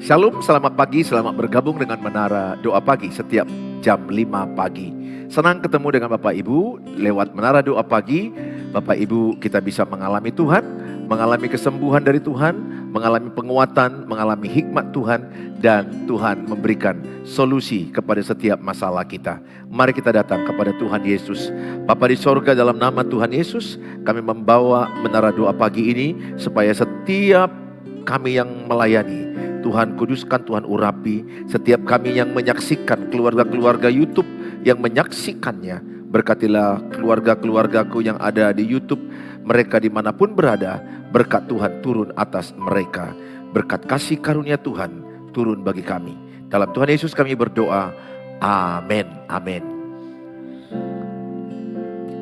Shalom, selamat pagi, selamat bergabung dengan Menara Doa Pagi setiap jam 5 pagi. Senang ketemu dengan Bapak Ibu lewat Menara Doa Pagi. Bapak Ibu kita bisa mengalami Tuhan, mengalami kesembuhan dari Tuhan, mengalami penguatan, mengalami hikmat Tuhan, dan Tuhan memberikan solusi kepada setiap masalah kita. Mari kita datang kepada Tuhan Yesus. Bapa di sorga, dalam nama Tuhan Yesus, kami membawa Menara Doa Pagi ini supaya setiap kami yang melayani, Tuhan kuduskan, Tuhan urapi. Setiap kami yang menyaksikan, keluarga-keluarga YouTube yang menyaksikannya, berkatilah keluarga-keluargaku yang ada di YouTube, mereka dimanapun berada, berkat Tuhan turun atas mereka. Berkat kasih karunia Tuhan turun bagi kami. Dalam Tuhan Yesus kami berdoa, amin, amin.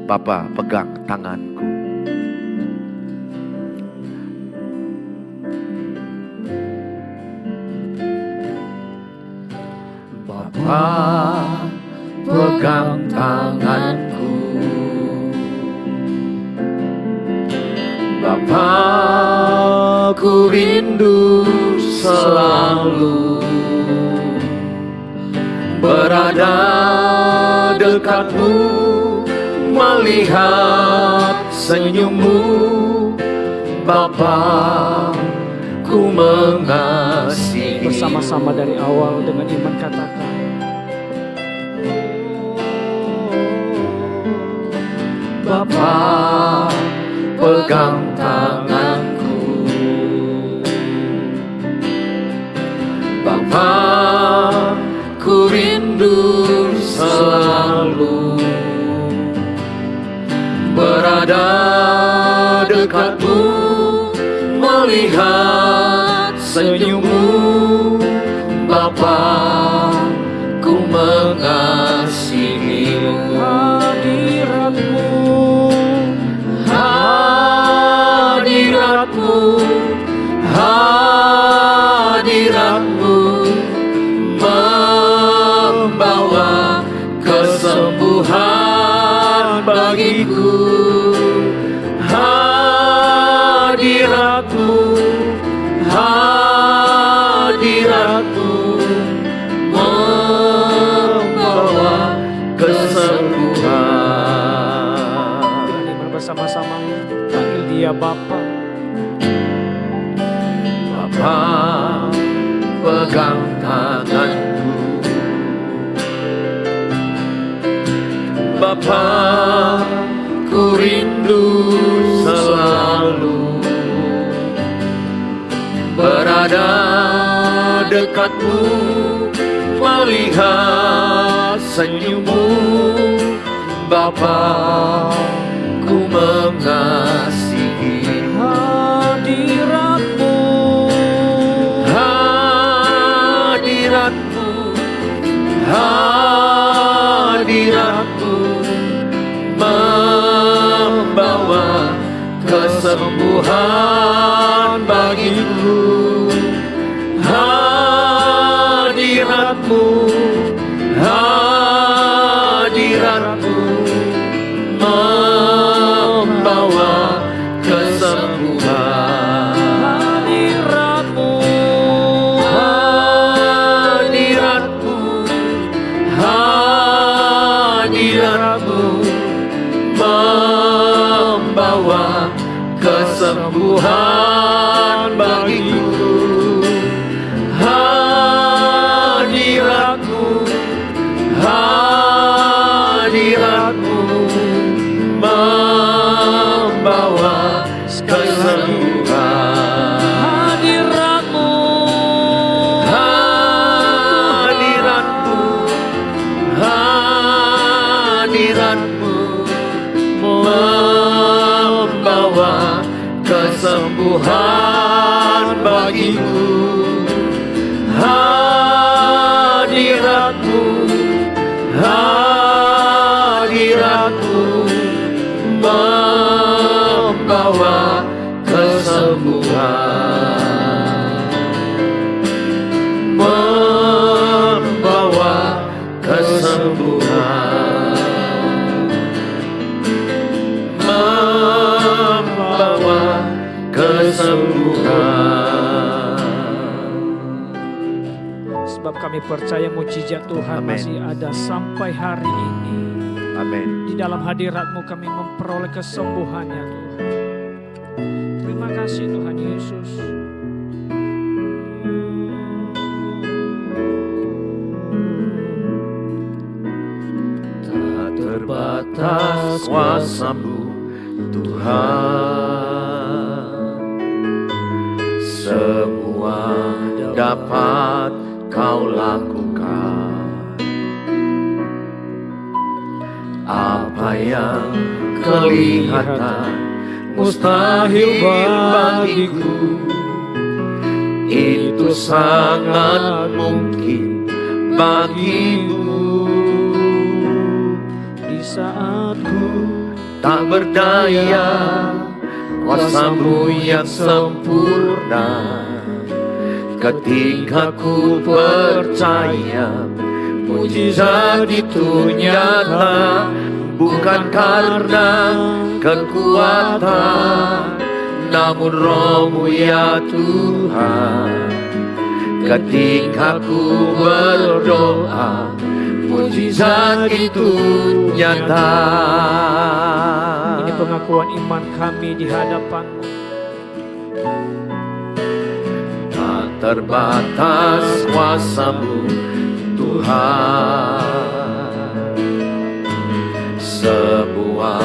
Bapa, pegang tanganku. Bapa, pegang tanganku. Bapa, ku rindu selalu berada dekatmu, melihat senyummu. Bapa, ku mengasihi. Bersama-sama dari awal dengan iman katakan, Bapa, pegang tanganku. Bapa, ku rindu selalu berada dekatmu, melihat senyummu. Bapa, ku mengasihimu. Hadiratmu membawa kesembuhan bagiku. Hadiratmu membawa kesembuhan. dengan iman bersama-sama panggil dia Bapa. Bapa, pegang tanganku. Bapa, ku rindu selalu berada dekatmu, melihat senyummu. Bapa, ku mengasihi Hadiratmu, hadiratmu membawa kesembuhan bagiku. Hadiratmu membawa kesembuhan. Hadiratmu membawa kesembuhan bagiku. Hadiratmu membawa kesembuhan. Hadiratmu membawa kesembuhan bagiku. Hadiratmu membawa kesembuhan. Membawa kesembuhan. Membawa kesembuhan. Sebab kami percaya mujizat Tuhan Amin. masih ada sampai hari ini. Amin. Di dalam hadirat-Mu kami memperoleh kesembuhannya Tuhan. Terima kasih Tuhan Yesus. Tak terbatas kuasa-Mu Tuhan, semua dapat Kau lakukan. Apa yang kelihatan mustahil bagiku, itu sangat mungkin bagimu. Di saat ku Tak berdaya, kuasa-Mu yang sempurna. Ketika ku percaya, mujizat itu nyata, bukan karena kekuatan, namun Roh-Mu ya Tuhan. Ketika ku berdoa, mujizat itu nyata. Ini pengakuan iman kami di hadapan-Mu. Tak terbatas kuasa-Mu Tuhan, semua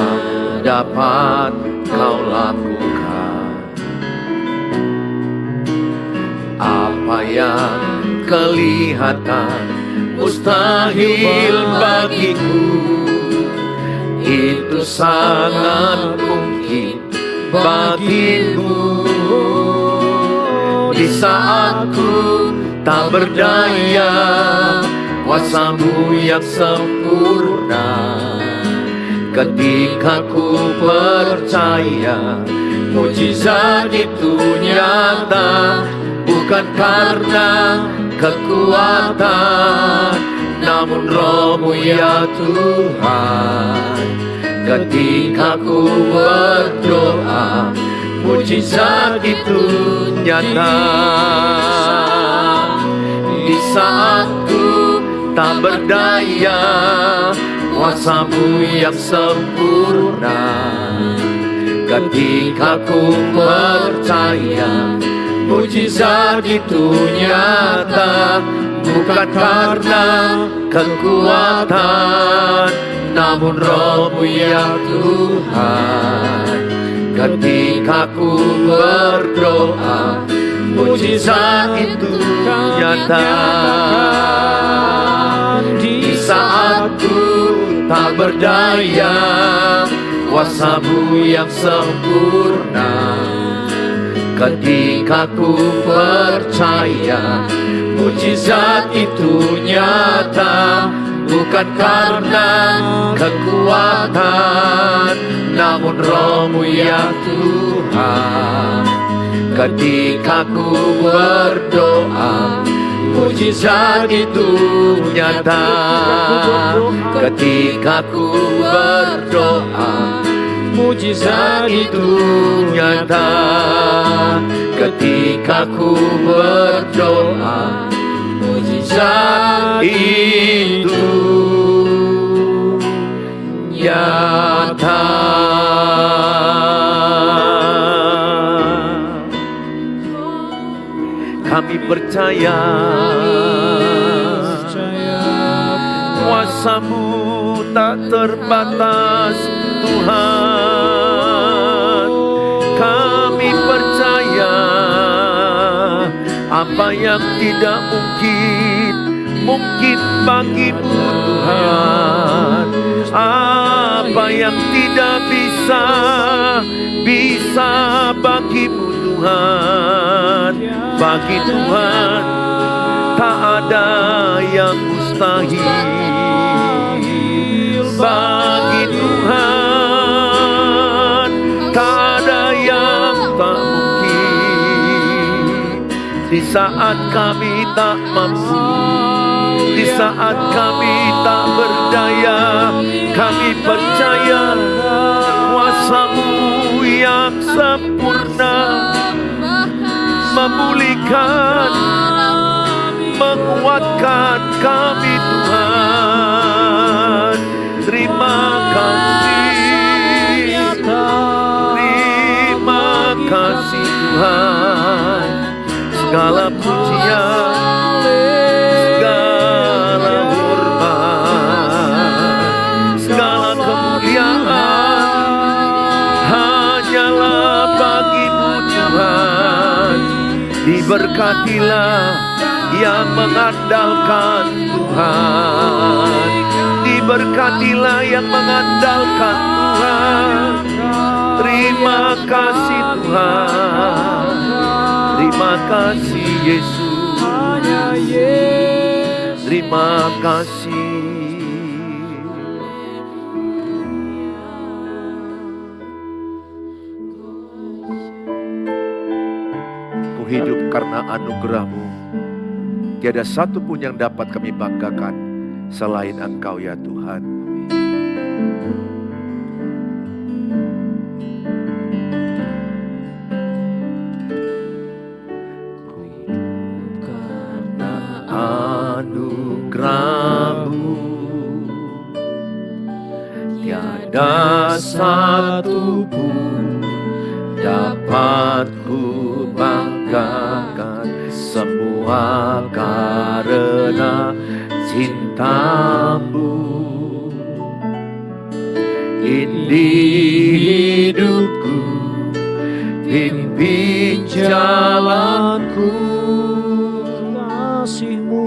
dapat Kau lakukan. Apa yang kelihatan mustahil bagiku, itu sangat mungkin bagimu. Di saat ku tak berdaya, kuasa-Mu yang sempurna. Ketika ku percaya, mujizat itu nyata, bukan karena kekuatan, namun Roh-Mu ya Tuhan. Ketika ku berdoa, mujizat itu nyata. Di saat ku tak berdaya, kuasa-Mu yang sempurna. Ketika ku percaya, mujizat itu nyata, bukan karena kekuatan, namun Roh-Mu ya Tuhan. Ketika ku berdoa, mujizat itu nyata. Di saat ku tak berdaya, kuasa-Mu yang sempurna. Ketika ku percaya, mujizat itu nyata, bukan karena kekuatan, namun Roh-Mu ya Tuhan. Ketika ku berdoa, mujizat itu nyata. Ketika ku berdoa, mujizat itu nyata. Ketika ku berdoa, mujizat itu nyata. Kami percaya kuasa-Mu tak terbatas Tuhan. Kami percaya apa yang tidak mungkin, mungkin bagimu Tuhan. Apa yang tidak bisa, bisa bagimu Tuhan. Bagi Tuhan tak ada yang mustahil. Bagi Tuhan tak ada yang tak mungkin. Di saat kami tak mampu, di saat kami tak berdaya, kami percaya kuasa-Mu yang sempurna memulihkan, menguatkan kami Tuhan. Terima kasih, terima kasih Tuhan. Segala pujian, segala hormat, segala kemuliaan hanyalah bagi-Mu Tuhan. Diberkatilah yang mengandalkan Tuhan. Diberkatilah yang mengandalkan Tuhan. Terima kasih Tuhan. Terima kasih Yesus. Terima kasih. Ku hidup karena anugerah-Mu. Tiada satu pun yang dapat kami banggakan selain Engkau ya Tuhan. Karena anugerah-Mu, tiada satu pun dapat ku banggakan, semua karena cinta-Mu. Ini hidupku, pimpin jalanku, kasih-Mu,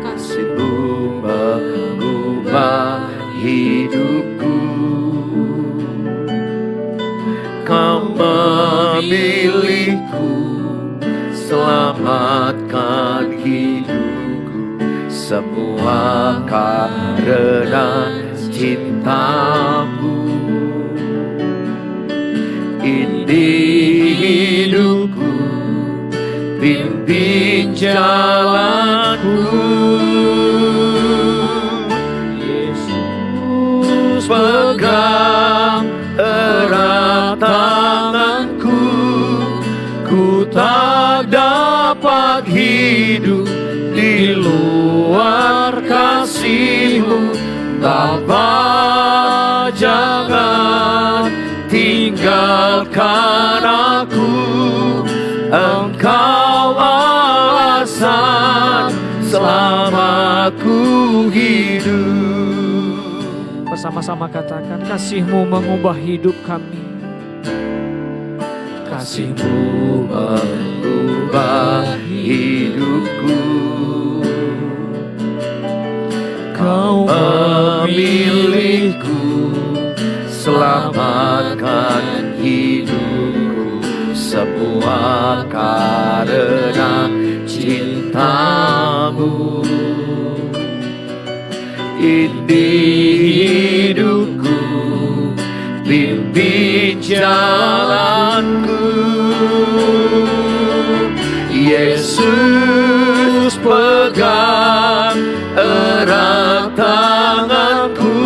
kasih-Mu mengubah hidupku. Kau memilihku, selamatkan hidupku, semua karena cinta-Mu. Ini hidupku, pimpin jalanku. Yesus pegang erat tanganku, ku tak dapat hidup di luar kasih-Mu. Bapa, jangan tinggalkan aku, Engkau alasan selamaku hidup. bersama-sama katakan, kasih-Mu mengubah hidup kami. Kasih-Mu mengubah hidupku. Kau memilihku, selamatkan hidupku, semua karena cinta-Mu. Ini hidupku, pimpin jalanku. Yesus pegang erat tanganku,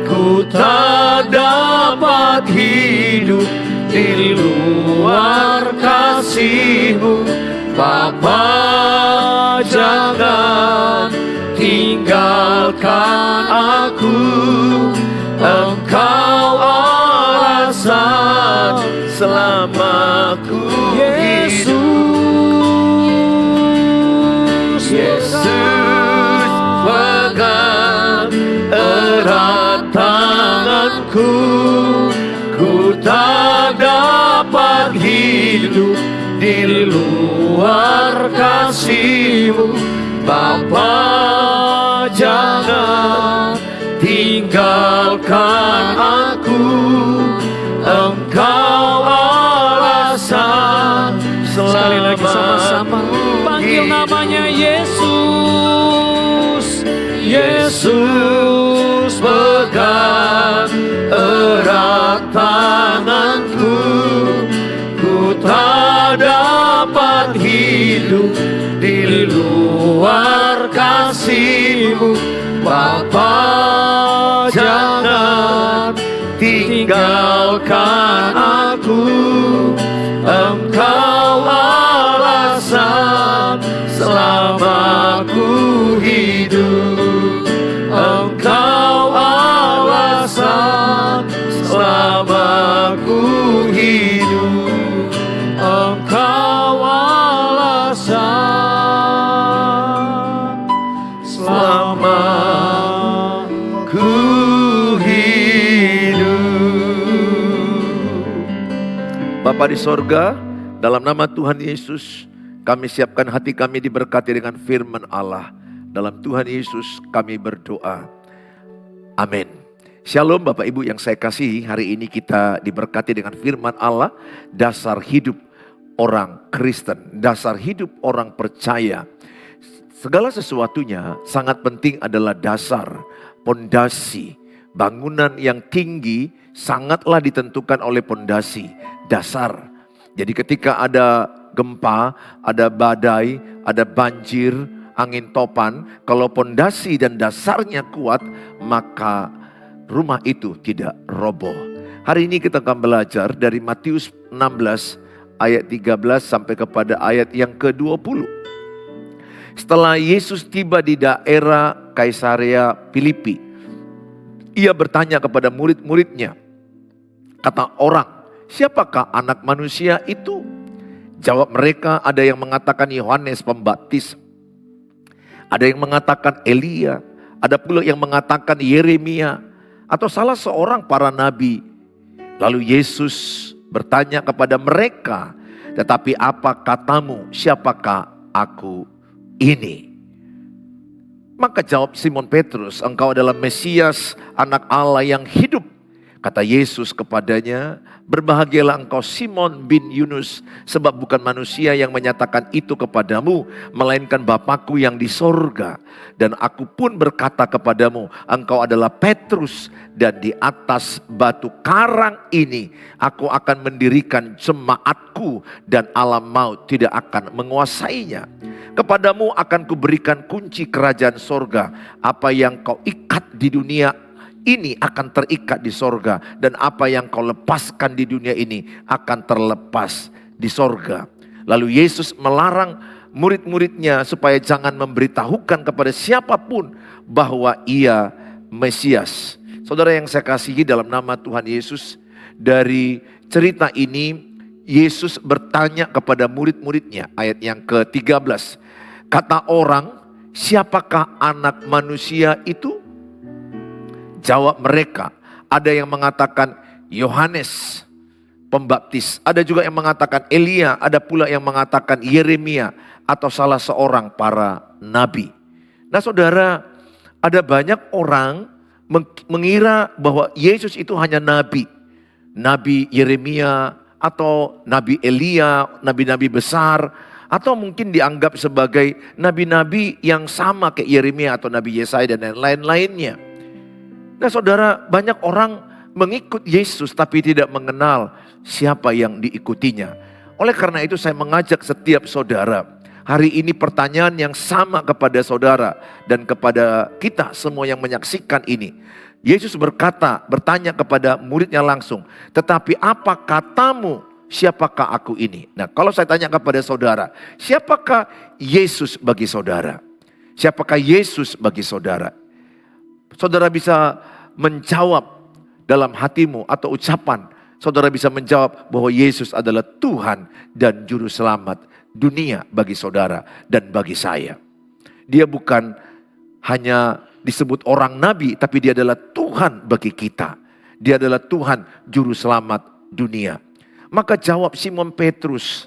ku tak dapat hidup di luar kasih-Mu. Bapa, jangan tinggalkan aku, Engkau alasan selamaku hidup. Yesus pegang erat tanganku, ku tak dapat hidup di luar kasih-Mu. Bapa, jangan tinggalkan aku, Engkau alasan Sekali lagi sama-sama panggil namanya Yesus. Yesus pegang erat tanganku, ku tak dapat hidup di luar kasih-Mu. Bapa, jangan tinggalkan aku, Engkau Bapa di sorga, dalam nama Tuhan Yesus, kami siapkan hati kami diberkati dengan firman Allah. Dalam Tuhan Yesus kami berdoa. Amin. Shalom Bapak Ibu yang saya kasihi, hari ini kita diberkati dengan firman Allah, dasar hidup orang Kristen, dasar hidup orang percaya. Segala sesuatunya sangat penting adalah dasar, pondasi. Bangunan yang tinggi sangatlah ditentukan oleh pondasi, dasar. Jadi ketika ada gempa, ada badai, ada banjir, angin topan, kalau pondasi dan dasarnya kuat, maka rumah itu tidak roboh. Hari ini kita akan belajar dari Matius 16 ayat 13 sampai kepada ayat yang ke-20. Setelah Yesus tiba di daerah Kaisarea Filipi, ia bertanya kepada murid-muridnya. Kata orang, siapakah anak manusia itu? Jawab mereka, ada yang mengatakan Yohanes Pembaptis, ada yang mengatakan Elia, ada pula yang mengatakan Yeremia, atau salah seorang para nabi. Lalu Yesus bertanya kepada mereka, tetapi apa katamu, siapakah aku ini? Maka jawab Simon Petrus, engkau adalah Mesias, anak Allah yang hidup. Kata Yesus kepadanya, berbahagialah engkau Simon bin Yunus, sebab bukan manusia yang menyatakan itu kepadamu, melainkan Bapakku yang di sorga. Dan aku pun berkata kepadamu, engkau adalah Petrus, dan di atas batu karang ini aku akan mendirikan jemaatku, dan alam maut tidak akan menguasainya. Kepadamu akan kuberikan kunci kerajaan sorga. Apa yang kau ikat di dunia ini akan terikat di sorga, dan apa yang kau lepaskan di dunia ini akan terlepas di sorga. Lalu Yesus melarang murid-muridnya supaya jangan memberitahukan kepada siapapun bahwa ia Mesias. Saudara yang saya kasihi dalam nama Tuhan Yesus, dari cerita ini Yesus bertanya kepada murid-muridnya, ayat yang ke-13. Kata orang, siapakah anak manusia itu? Jawab mereka, ada yang mengatakan Yohanes Pembaptis, ada juga yang mengatakan Elia, ada pula yang mengatakan Yeremia, atau salah seorang para nabi. Nah saudara, ada banyak orang mengira bahwa Yesus itu hanya nabi. Nabi Yeremia atau nabi Elia, nabi-nabi besar. Atau mungkin dianggap sebagai nabi-nabi yang sama kayak Yeremia atau Nabi Yesaya dan lain-lainnya. Nah saudara, banyak orang mengikut Yesus tapi tidak mengenal siapa yang diikutinya. Oleh karena itu saya mengajak setiap saudara, hari ini pertanyaan yang sama kepada saudara dan kepada kita semua yang menyaksikan ini. Yesus bertanya kepada muridnya langsung, tetapi apa katamu, siapakah aku ini? Nah kalau saya tanya kepada saudara, siapakah Yesus bagi saudara? Siapakah Yesus bagi saudara? Saudara bisa menjawab dalam hatimu atau ucapan, saudara bisa menjawab bahwa Yesus adalah Tuhan dan Juru Selamat dunia bagi saudara dan bagi saya. Dia bukan hanya disebut orang nabi, tapi dia adalah Tuhan bagi kita. Dia adalah Tuhan Juru Selamat dunia. Maka jawab Simon Petrus,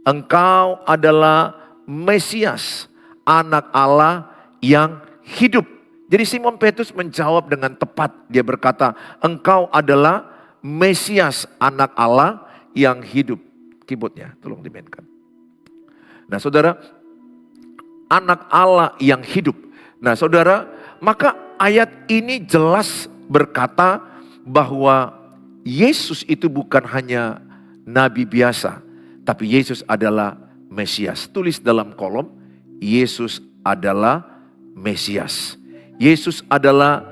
engkau adalah Mesias, anak Allah yang hidup. Jadi Simon Petrus menjawab dengan tepat. Dia berkata, engkau adalah Mesias, anak Allah yang hidup. Keyboardnya, tolong dimainkan. Nah saudara, anak Allah yang hidup. Nah saudara, maka ayat ini jelas berkata bahwa Yesus itu bukan hanya nabi biasa, tapi Yesus adalah Mesias. Tulis dalam kolom, Yesus adalah Mesias. Yesus adalah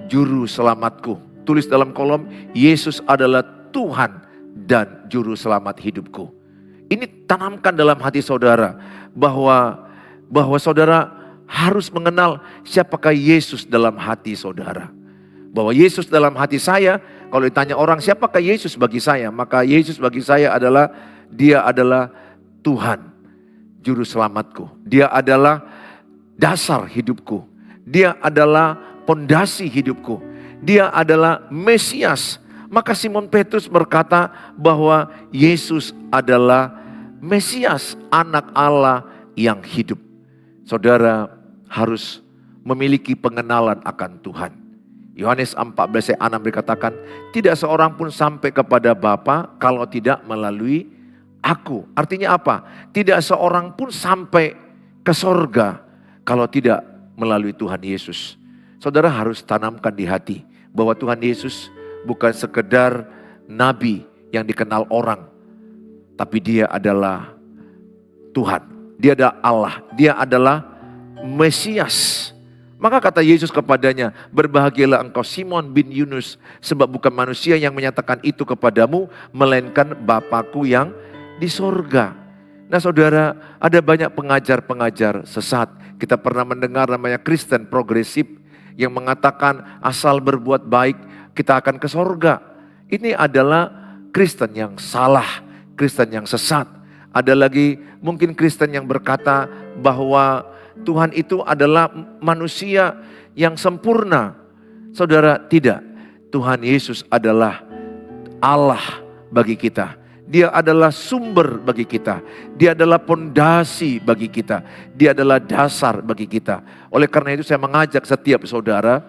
Juru Selamatku. Tulis dalam kolom, Yesus adalah Tuhan dan Juru Selamat hidupku. Ini tanamkan dalam hati saudara bahwa saudara harus mengenal siapakah Yesus dalam hati saudara. Bahwa Yesus dalam hati saya, kalau ditanya orang siapakah Yesus bagi saya, maka Yesus bagi saya adalah, dia adalah Tuhan, Juru Selamatku. Dia adalah dasar hidupku. Dia adalah pondasi hidupku. Dia adalah Mesias, Maka Simon Petrus berkata bahwa Yesus adalah Mesias, anak Allah yang hidup. Saudara harus memiliki pengenalan akan Tuhan. Yohanes 14 ayat 6 dikatakan, tidak seorang pun sampai kepada Bapa kalau tidak melalui aku. Artinya apa? Tidak seorang pun sampai ke sorga kalau tidak melalui Tuhan Yesus. Saudara harus tanamkan di hati bahwa Tuhan Yesus bukan sekedar nabi yang dikenal orang, tapi dia adalah Tuhan. Dia adalah Allah. Dia adalah Mesias. Maka kata Yesus kepadanya, berbahagialah engkau Simon bin Yunus, sebab bukan manusia yang menyatakan itu kepadamu, melainkan Bapakku yang di sorga. Nah saudara, ada banyak pengajar-pengajar sesat. Kita pernah mendengar namanya Kristen progresif yang mengatakan asal berbuat baik kita akan ke sorga. Ini adalah Kristen yang salah, Kristen yang sesat. Ada lagi mungkin Kristen yang berkata bahwa Tuhan itu adalah manusia yang sempurna. Saudara, tidak. Tuhan Yesus adalah Allah bagi kita. Dia adalah sumber bagi kita. Dia adalah pondasi bagi kita. Dia adalah dasar bagi kita. Oleh karena itu saya mengajak setiap saudara,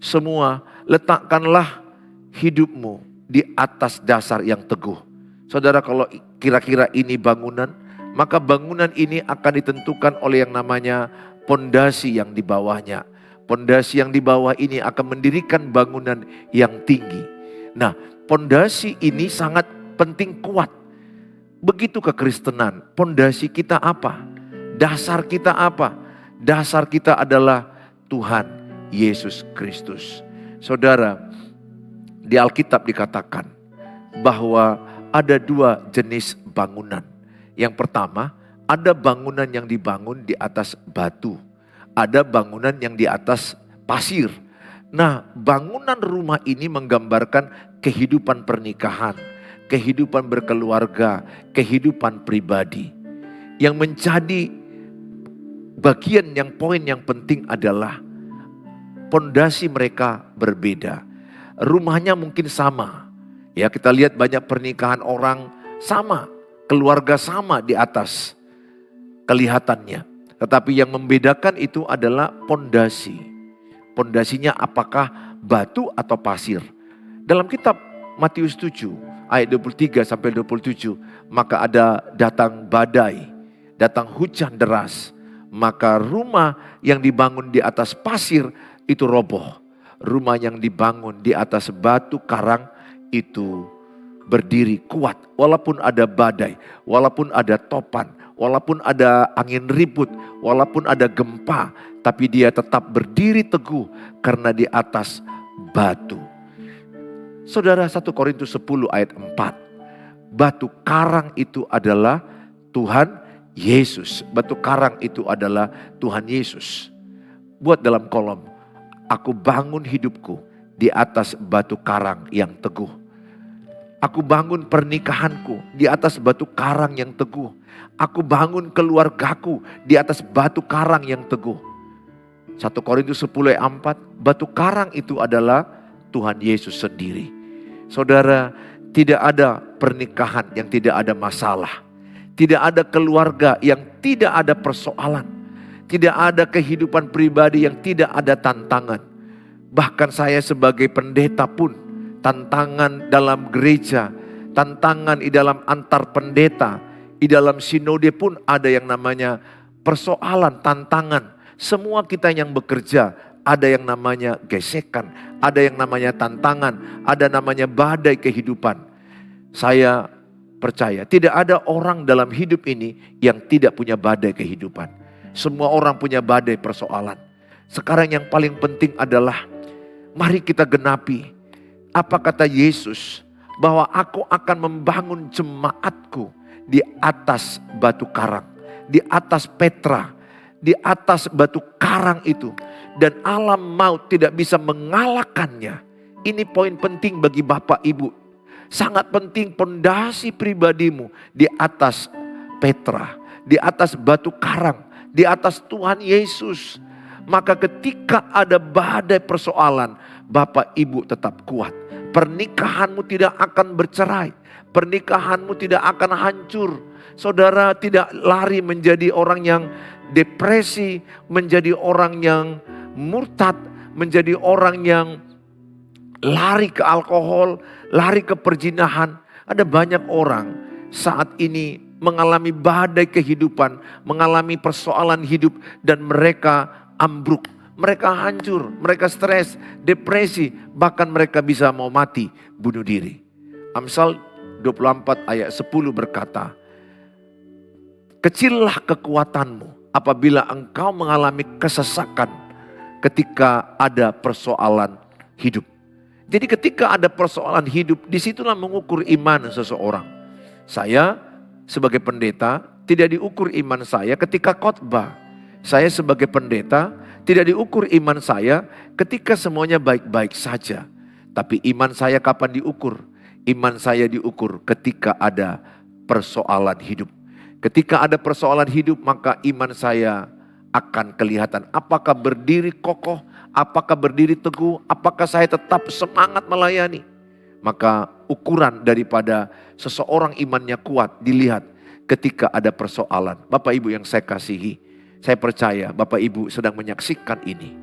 semua letakkanlah hidupmu di atas dasar yang teguh. Saudara, kalau kira-kira ini bangunan, maka bangunan ini akan ditentukan oleh yang namanya pondasi yang di bawahnya. Pondasi yang di bawah ini akan mendirikan bangunan yang tinggi. Nah, pondasi ini sangat penting kuat. Begitu kekristenan, pondasi kita apa? Dasar kita apa? Dasar kita adalah Tuhan Yesus Kristus. Saudara, di Alkitab dikatakan bahwa ada dua jenis bangunan. Yang pertama, ada bangunan yang dibangun di atas batu. Ada bangunan yang di atas pasir. Nah, bangunan rumah ini menggambarkan kehidupan pernikahan, kehidupan berkeluarga, kehidupan pribadi. Yang menjadi bagian yang poin yang penting adalah pondasi mereka berbeda. Rumahnya mungkin sama. Ya, kita lihat banyak pernikahan orang sama, keluarga sama di atas kelihatannya. Tetapi yang membedakan itu adalah pondasi. Pondasinya apakah batu atau pasir. Dalam kitab Matius 7 ayat 23 sampai 27, maka ada datang badai, datang hujan deras, maka rumah yang dibangun di atas pasir itu roboh. Rumah yang dibangun di atas batu karang itu berdiri kuat. Walaupun ada badai, walaupun ada topan, walaupun ada angin ribut, walaupun ada gempa, tapi dia tetap berdiri teguh karena di atas batu. Saudara, 1 Korintus 10 ayat 4. Batu karang itu adalah Tuhan Yesus. Batu karang itu adalah Tuhan Yesus. Buat dalam kolom, aku bangun hidupku di atas batu karang yang teguh. Aku bangun pernikahanku di atas batu karang yang teguh. Aku bangun keluargaku di atas batu karang yang teguh. 1 Korintus 10 ayat 4, batu karang itu adalah Tuhan Yesus sendiri. Saudara, tidak ada pernikahan yang tidak ada masalah. Tidak ada keluarga yang tidak ada persoalan. Tidak ada kehidupan pribadi yang tidak ada tantangan. Bahkan saya sebagai pendeta pun, tantangan dalam gereja, tantangan di dalam antar pendeta, di dalam sinode pun ada yang namanya persoalan, tantangan. Semua kita yang bekerja ada yang namanya gesekan, ada yang namanya tantangan, ada namanya badai kehidupan. Saya percaya tidak ada orang dalam hidup ini yang tidak punya badai kehidupan. Semua orang punya badai persoalan. Sekarang yang paling penting adalah mari kita genapi apa kata Yesus, bahwa aku akan membangun jemaatku di atas batu karang, di atas Petra, di atas batu karang itu. Dan alam maut tidak bisa mengalahkannya. Ini poin penting bagi Bapak Ibu. Sangat penting pondasi pribadimu di atas Petra, di atas batu karang, di atas Tuhan Yesus. Maka ketika ada badai persoalan, Bapak Ibu tetap kuat. Pernikahanmu tidak akan bercerai. Pernikahanmu tidak akan hancur. Saudara tidak lari menjadi orang yang depresi, menjadi orang yang murtad, menjadi orang yang lari ke alkohol, lari ke perzinahan. Ada banyak orang saat ini mengalami badai kehidupan, mengalami persoalan hidup dan mereka ambruk. Mereka hancur, mereka stres, depresi, bahkan mereka bisa mau mati, bunuh diri. Amsal 24 ayat 10 berkata, kecillah kekuatanmu apabila engkau mengalami kesesakan ketika ada persoalan hidup. Jadi ketika ada persoalan hidup, disitulah mengukur iman seseorang. Saya sebagai pendeta tidak diukur iman saya ketika khotbah. Saya sebagai pendeta tidak diukur iman saya ketika semuanya baik-baik saja. Tapi iman saya kapan diukur? Iman saya diukur ketika ada persoalan hidup. Ketika ada persoalan hidup, maka iman saya akan kelihatan. Apakah berdiri kokoh, apakah berdiri teguh, apakah saya tetap semangat melayani. Maka ukuran daripada seseorang imannya kuat dilihat ketika ada persoalan. Bapak Ibu yang saya kasihi, saya percaya Bapak Ibu sedang menyaksikan ini.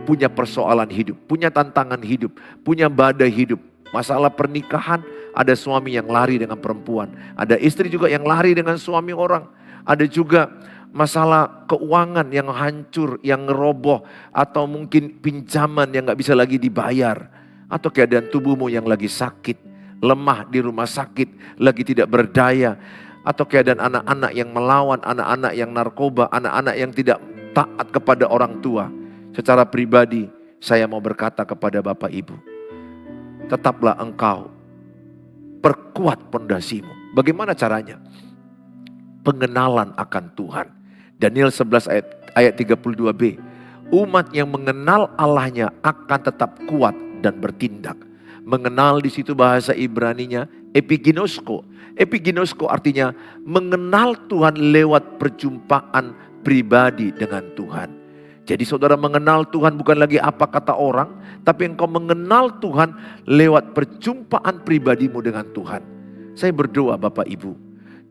Punya persoalan hidup, punya tantangan hidup, punya badai hidup. Masalah pernikahan, ada suami yang lari dengan perempuan. Ada istri juga yang lari dengan suami orang. Ada juga masalah keuangan yang hancur, yang roboh. Atau mungkin pinjaman yang gak bisa lagi dibayar. Atau keadaan tubuhmu yang lagi sakit, lemah di rumah sakit, lagi tidak berdaya. Atau keadaan anak-anak yang melawan, anak-anak yang narkoba, anak-anak yang tidak taat kepada orang tua. Secara pribadi, saya mau berkata kepada Bapak Ibu, tetaplah engkau perkuat pondasimu. Bagaimana caranya? Pengenalan akan Tuhan. Daniel 11 ayat 32b. Umat yang mengenal Allahnya akan tetap kuat dan bertindak. Mengenal di situ bahasa Ibraninya epiginosko. Epiginosko artinya mengenal Tuhan lewat perjumpaan pribadi dengan Tuhan. Jadi saudara mengenal Tuhan bukan lagi apa kata orang, tapi engkau mengenal Tuhan lewat perjumpaan pribadimu dengan Tuhan. Saya berdoa Bapak Ibu,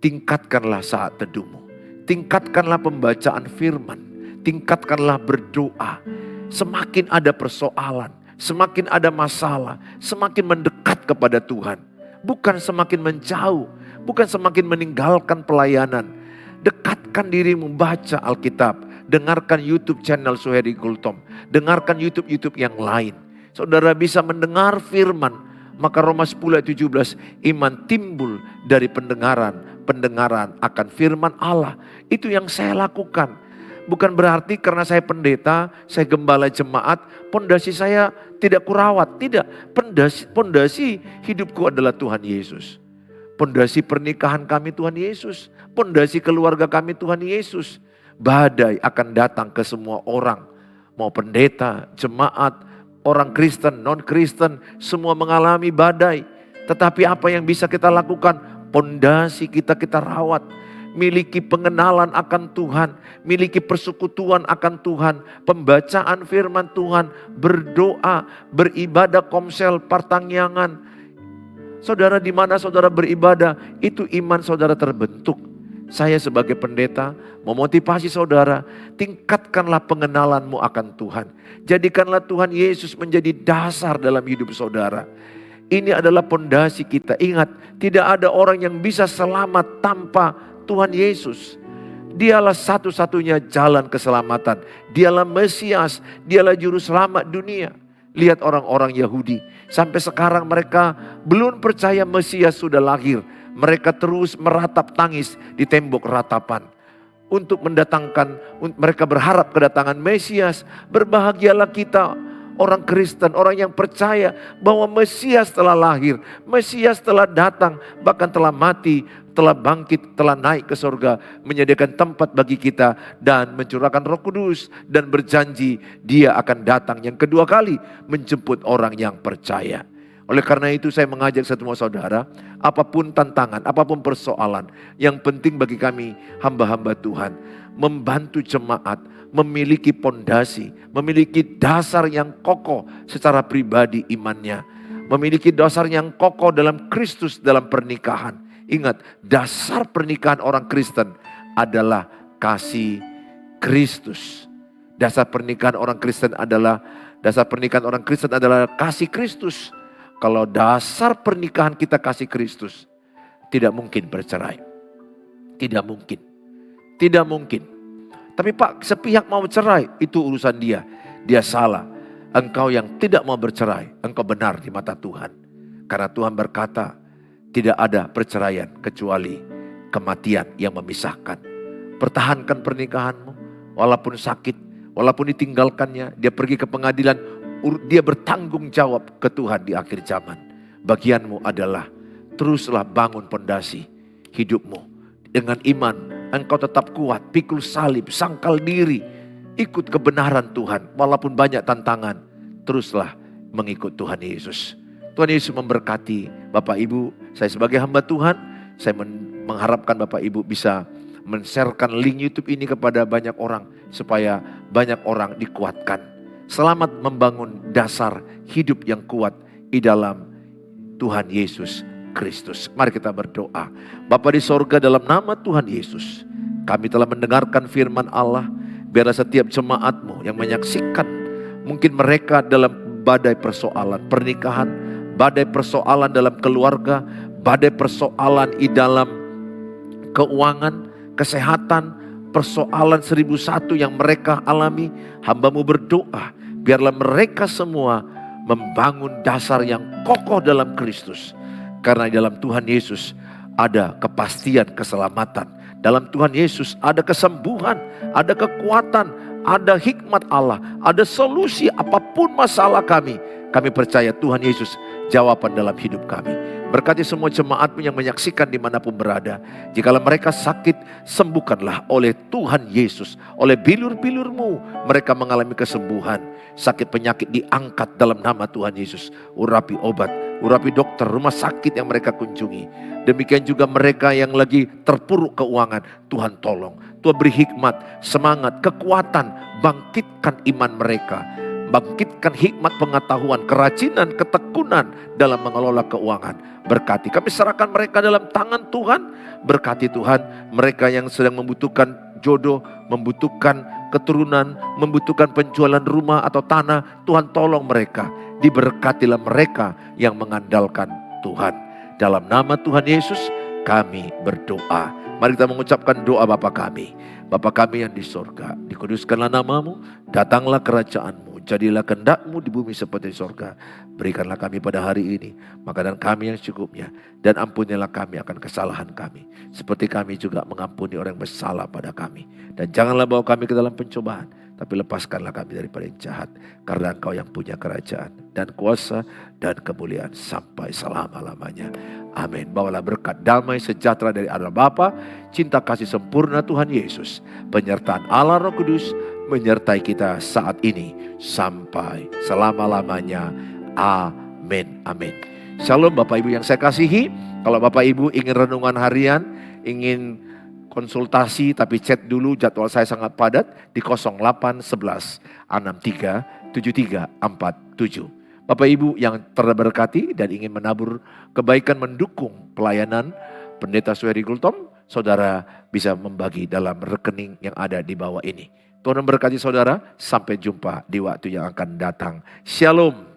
tingkatkanlah saat teduhmu, tingkatkanlah pembacaan firman, tingkatkanlah berdoa. Semakin ada persoalan, semakin ada masalah, semakin mendekat kepada Tuhan. Bukan semakin menjauh, bukan semakin meninggalkan pelayanan. Dekatkan dirimu, baca Alkitab. Dengarkan YouTube channel Suheri Gultom. Dengarkan YouTube yang lain. Saudara bisa mendengar firman. Maka Roma 10 ayat 17. Iman timbul dari pendengaran. Pendengaran akan firman Allah. Itu yang saya lakukan. Bukan berarti karena saya pendeta, saya gembala jemaat, pondasi saya tidak kurawat. Tidak, pondasi hidupku adalah Tuhan Yesus. Pondasi pernikahan kami Tuhan Yesus. Pondasi keluarga kami Tuhan Yesus. Badai akan datang ke semua orang. Mau pendeta, jemaat, orang Kristen, non-Kristen, semua mengalami badai. Tetapi apa yang bisa kita lakukan? Pondasi kita rawat. Miliki pengenalan akan Tuhan. Miliki persekutuan akan Tuhan. Pembacaan firman Tuhan. Berdoa, beribadah komsel, partangyangan. Saudara di mana saudara beribadah, itu iman saudara terbentuk. Saya sebagai pendeta memotivasi saudara, tingkatkanlah pengenalanmu akan Tuhan. Jadikanlah Tuhan Yesus menjadi dasar dalam hidup saudara. Ini adalah pondasi kita. Ingat, tidak ada orang yang bisa selamat tanpa Tuhan Yesus. Dialah satu-satunya jalan keselamatan. Dialah Mesias, dialah juru selamat dunia. Lihat orang-orang Yahudi, sampai sekarang mereka belum percaya Mesias sudah lahir. Mereka terus meratap tangis di tembok ratapan. Untuk mendatangkan, mereka berharap kedatangan Mesias. Berbahagialah kita orang Kristen, orang yang percaya bahwa Mesias telah lahir. Mesias telah datang, bahkan telah mati, telah bangkit, telah naik ke surga. Menyediakan tempat bagi kita dan mencurahkan Roh Kudus. Dan berjanji dia akan datang yang kedua kali menjemput orang yang percaya. Oleh karena itu saya mengajak semua saudara, apapun tantangan, apapun persoalan, yang penting bagi kami hamba-hamba Tuhan, membantu jemaat, memiliki pondasi, memiliki dasar yang kokoh secara pribadi imannya, memiliki dasar yang kokoh dalam Kristus dalam pernikahan. Ingat, dasar pernikahan orang Kristen adalah kasih Kristus. Dasar pernikahan orang Kristen adalah kasih Kristus. Kalau dasar pernikahan kita kasih Kristus, tidak mungkin bercerai. Tidak mungkin. Tidak mungkin. Tapi Pak, sepihak mau cerai, itu urusan dia. Dia salah. Engkau yang tidak mau bercerai, engkau benar di mata Tuhan. Karena Tuhan berkata, tidak ada perceraian kecuali kematian yang memisahkan. Pertahankan pernikahanmu, walaupun sakit, walaupun ditinggalkannya, dia pergi ke pengadilan, dia bertanggung jawab ke Tuhan di akhir zaman. Bagianmu adalah teruslah bangun pondasi hidupmu. Dengan iman, engkau tetap kuat, pikul salib, sangkal diri, ikut kebenaran Tuhan. Walaupun banyak tantangan, teruslah mengikut Tuhan Yesus. Tuhan Yesus memberkati Bapak Ibu. Saya sebagai hamba Tuhan, saya mengharapkan Bapak Ibu bisa men-sharekan link YouTube ini kepada banyak orang, supaya banyak orang dikuatkan. Selamat membangun dasar hidup yang kuat di dalam Tuhan Yesus Kristus. Mari kita berdoa. Bapa di sorga, dalam nama Tuhan Yesus, kami telah mendengarkan firman Allah. Biarlah setiap jemaat-Mu yang menyaksikan, mungkin mereka dalam badai persoalan pernikahan, badai persoalan dalam keluarga, badai persoalan di dalam keuangan, kesehatan, persoalan 1001 yang mereka alami. Hamba-Mu berdoa, biarlah mereka semua membangun dasar yang kokoh dalam Kristus. Karena di dalam Tuhan Yesus ada kepastian keselamatan. Dalam Tuhan Yesus ada kesembuhan, ada kekuatan, ada hikmat Allah, ada solusi apapun masalah kami. Kami percaya Tuhan Yesus jawaban dalam hidup kami. Berkati semua jemaat-Mu yang menyaksikan dimanapun berada. Jikalau mereka sakit, sembuhkanlah oleh Tuhan Yesus. Oleh bilur-bilur-Mu mereka mengalami kesembuhan. Sakit penyakit diangkat dalam nama Tuhan Yesus. Urapi obat, urapi dokter, rumah sakit yang mereka kunjungi. Demikian juga mereka yang lagi terpuruk keuangan. Tuhan tolong, Tuhan beri hikmat, semangat, kekuatan. Bangkitkan iman mereka. Bangkitkan hikmat pengetahuan, kerajinan, ketekunan dalam mengelola keuangan. Berkati, kami serahkan mereka dalam tangan Tuhan. Berkati Tuhan, mereka yang sedang membutuhkan jodoh, membutuhkan keturunan, membutuhkan penjualan rumah atau tanah. Tuhan tolong mereka. Diberkatilah mereka yang mengandalkan Tuhan. Dalam nama Tuhan Yesus kami berdoa. Mari kita mengucapkan doa Bapa kami. Bapa kami yang di sorga, dikuduskanlah nama-Mu, datanglah kerajaan-Mu, jadilah kehendak-Mu di bumi seperti di sorga. Berikanlah kami pada hari ini makanan kami yang secukupnya, dan ampunilah kami akan kesalahan kami, seperti kami juga mengampuni orang yang bersalah pada kami. Dan janganlah bawa kami ke dalam pencobaan, tapi lepaskanlah kami daripada yang jahat, karena Engkau yang punya kerajaan dan kuasa dan kemuliaan sampai selama-lamanya. Amin. Bawalah berkat damai sejahtera dari Allah Bapa, cinta kasih sempurna Tuhan Yesus, penyertaan Allah Roh Kudus menyertai kita saat ini sampai selama-lamanya. Amin. Amin. Shalom Bapak Ibu yang saya kasihi. Kalau Bapak Ibu ingin renungan harian, ingin konsultasi tapi chat dulu, jadwal saya sangat padat di 0811 63 73 47. Bapak Ibu yang terberkati dan ingin menabur kebaikan mendukung pelayanan Pendeta Suheri Gultom, saudara bisa membagi dalam rekening yang ada di bawah ini. Tuhan memberkati saudara, sampai jumpa di waktu yang akan datang. Shalom.